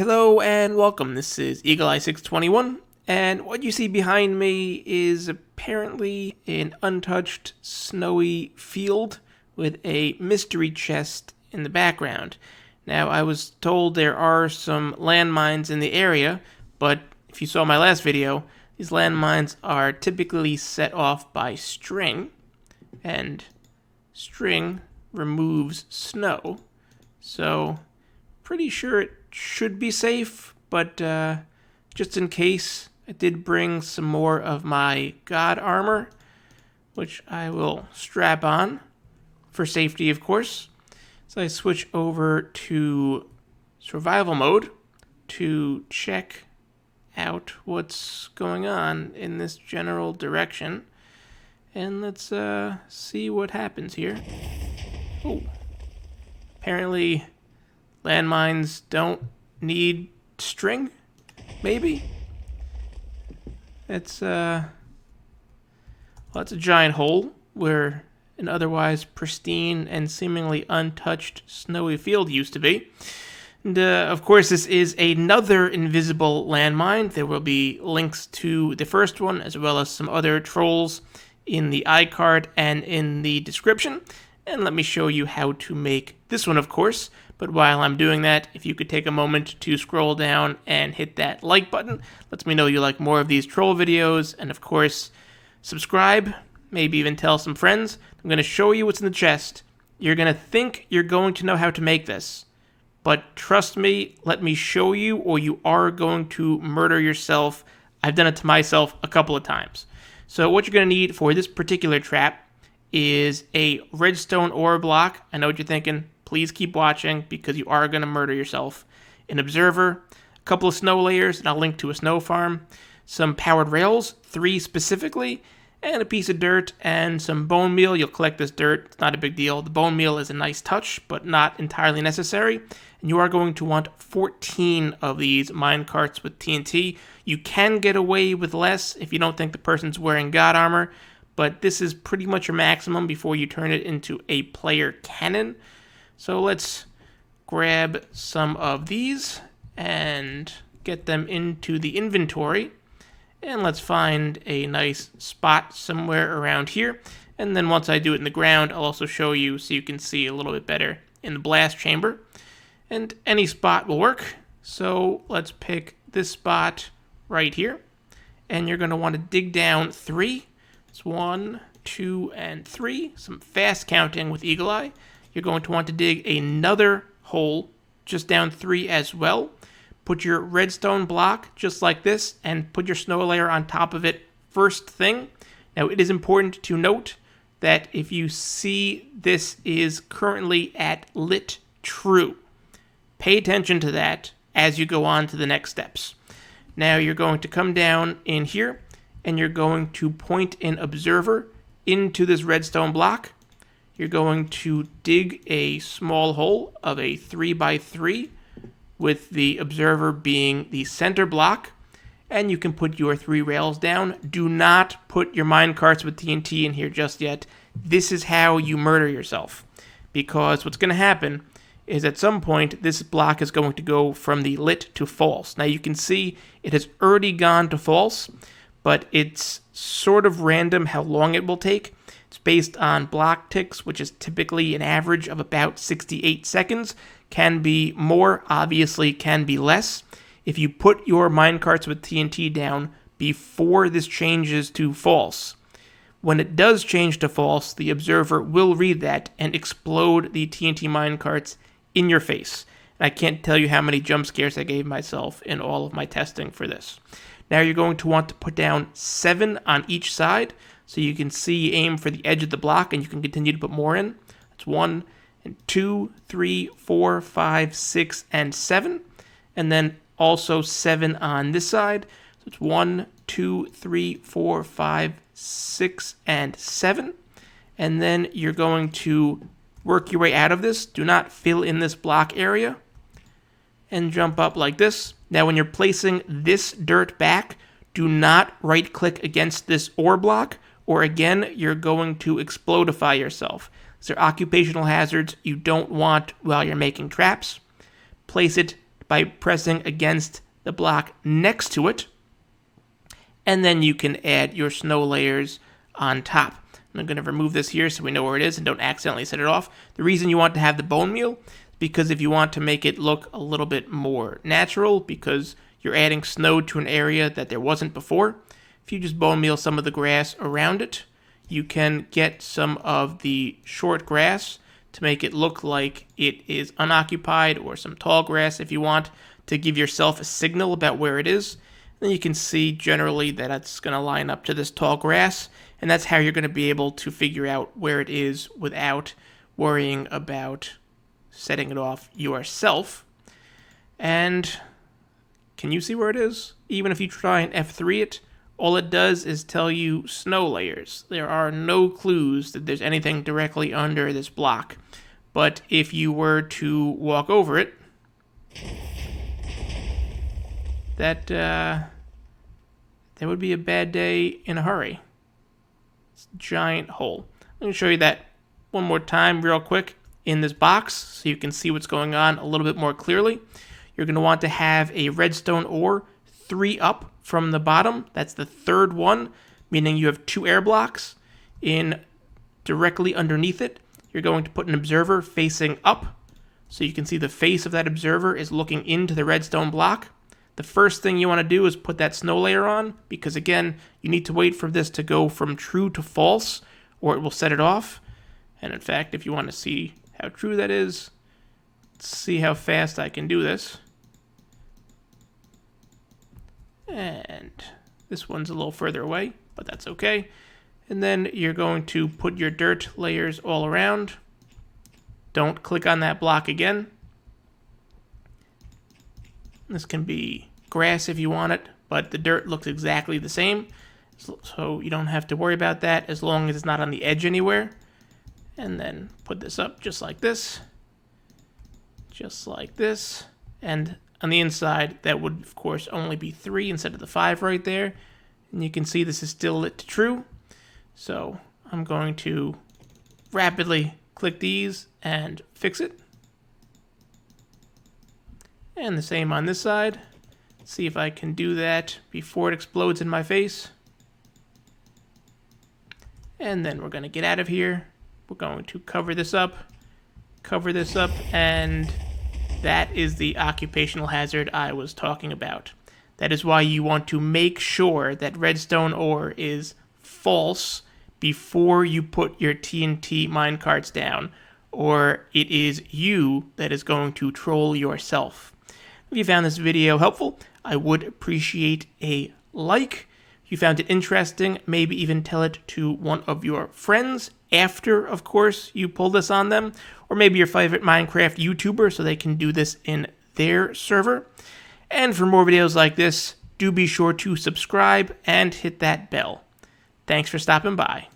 Hello and welcome. This is Eagle Eye 621, and what you see behind me is apparently an untouched snowy field with a mystery chest in the background. Now, I was told there are some landmines in the area, but if you saw my last video, these landmines are typically set off by string, and string removes snow, so pretty sure it should be safe, but just in case, I did bring some more of my god armor, which I will strap on for safety, of course. So I switch over to survival mode to check out what's going on in this general direction. And let's see what happens here. Oh, apparently landmines don't need string, maybe? It's well, it's a giant hole where an otherwise pristine and seemingly untouched snowy field used to be. And of course, this is another invisible landmine. There will be links to the first one, as well as some other trolls in the iCard and in the description. And let me show you how to make this one, of course. But while I'm doing that, if you could take a moment to scroll down and hit that like button, lets me know you like more of these troll videos. And of course, subscribe, maybe even tell some friends. I'm going to show you what's in the chest. You're going to think you're going to know how to make this. But trust me, let me show you, or you are going to murder yourself. I've done it to myself a couple of times. So what you're going to need for this particular trap is a redstone ore block. I know what you're thinking. Please keep watching because you are going to murder yourself. An observer, a couple of snow layers, and I'll link to a snow farm, some powered rails, 3 specifically, and a piece of dirt and some bone meal. You'll collect this dirt. It's not a big deal. The bone meal is a nice touch, but not entirely necessary. And you are going to want 14 of these mine carts with TNT. You can get away with less if you don't think the person's wearing god armor, but this is pretty much your maximum before you turn it into a player cannon. So let's grab some of these and get them into the inventory. And let's find a nice spot somewhere around here. And then once I do it in the ground, I'll also show you so you can see a little bit better in the blast chamber. And any spot will work. So let's pick this spot right here. And you're going to want to dig down 3. It's 1, 2, and 3. Some fast counting with Eagle Eye. You're going to want to dig another hole just down 3 as well. Put your redstone block just like this and put your snow layer on top of it first thing. Now, it is important to note that if you see this is currently at lit true, pay attention to that as you go on to the next steps. Now, you're going to come down in here and you're going to point an observer into this redstone block. You're going to dig a small hole of a 3x3 with the observer being the center block, and you can put your 3 rails down. Do not put your minecarts with TNT in here just yet. This is how you murder yourself, because what's going to happen is at some point this block is going to go from the lit to false. Now you can see it has already gone to false, but it's sort of random how long it will take. It's based on block ticks, which is typically an average of about 68 seconds. Can be more, obviously can be less. If you put your minecarts with TNT down before this changes to false, when it does change to false, the observer will read that and explode the TNT minecarts in your face. And I can't tell you how many jump scares I gave myself in all of my testing for this. Now you're going to want to put down 7 on each side, so you can see, aim for the edge of the block, and you can continue to put more in. That's 1, and 2, 3, 4, 5, 6, and 7. And then also 7 on this side. So it's 1, 2, 3, 4, 5, 6, and 7. And then you're going to work your way out of this. Do not fill in this block area. And jump up like this. Now when you're placing this dirt back, do not right-click against this ore block, or again, you're going to explodify yourself. These are occupational hazards you don't want while you're making traps. Place it by pressing against the block next to it. And then you can add your snow layers on top. I'm going to remove this here so we know where it is and don't accidentally set it off. The reason you want to have the bone meal is because if you want to make it look a little bit more natural, because you're adding snow to an area that there wasn't before, if you just bone meal some of the grass around it, you can get some of the short grass to make it look like it is unoccupied, or some tall grass if you want, to give yourself a signal about where it is. Then you can see generally that it's going to line up to this tall grass, and that's how you're going to be able to figure out where it is without worrying about setting it off yourself. And can you see where it is? Even if you try and F3 it, all it does is tell you snow layers. There are no clues that there's anything directly under this block. But if you were to walk over it, that would be a bad day in a hurry. It's a giant hole. I'm going to show you that one more time real quick in this box so you can see what's going on a little bit more clearly. You're going to want to have a redstone ore 3 up from the bottom. That's the third one, meaning you have 2 air blocks. In directly underneath it, you're going to put an observer facing up, so you can see the face of that observer is looking into the redstone block. The first thing you want to do is put that snow layer on, because again, you need to wait for this to go from true to false, or it will set it off. And in fact, if you want to see how true that is, let's see how fast I can do this. And this one's a little further away, but that's okay. And then you're going to put your dirt layers all around. Don't click on that block again. This can be grass if you want it, but the dirt looks exactly the same. So you don't have to worry about that as long as it's not on the edge anywhere. And then put this up just like this. Just like this. And on the inside, that would, of course, only be 3 instead of the 5 right there. And you can see this is still lit to true. So I'm going to rapidly click these and fix it. And the same on this side. See if I can do that before it explodes in my face. And then we're going to get out of here. We're going to cover this up, and that is the occupational hazard I was talking about. That is why you want to make sure that redstone ore is false before you put your TNT minecarts down, or it is you that is going to troll yourself. If you found this video helpful, I would appreciate a like. If you found it interesting, maybe even tell it to one of your friends after, of course, you pull this on them, or maybe your favorite Minecraft YouTuber so they can do this in their server. And for more videos like this, do be sure to subscribe and hit that bell. Thanks for stopping by.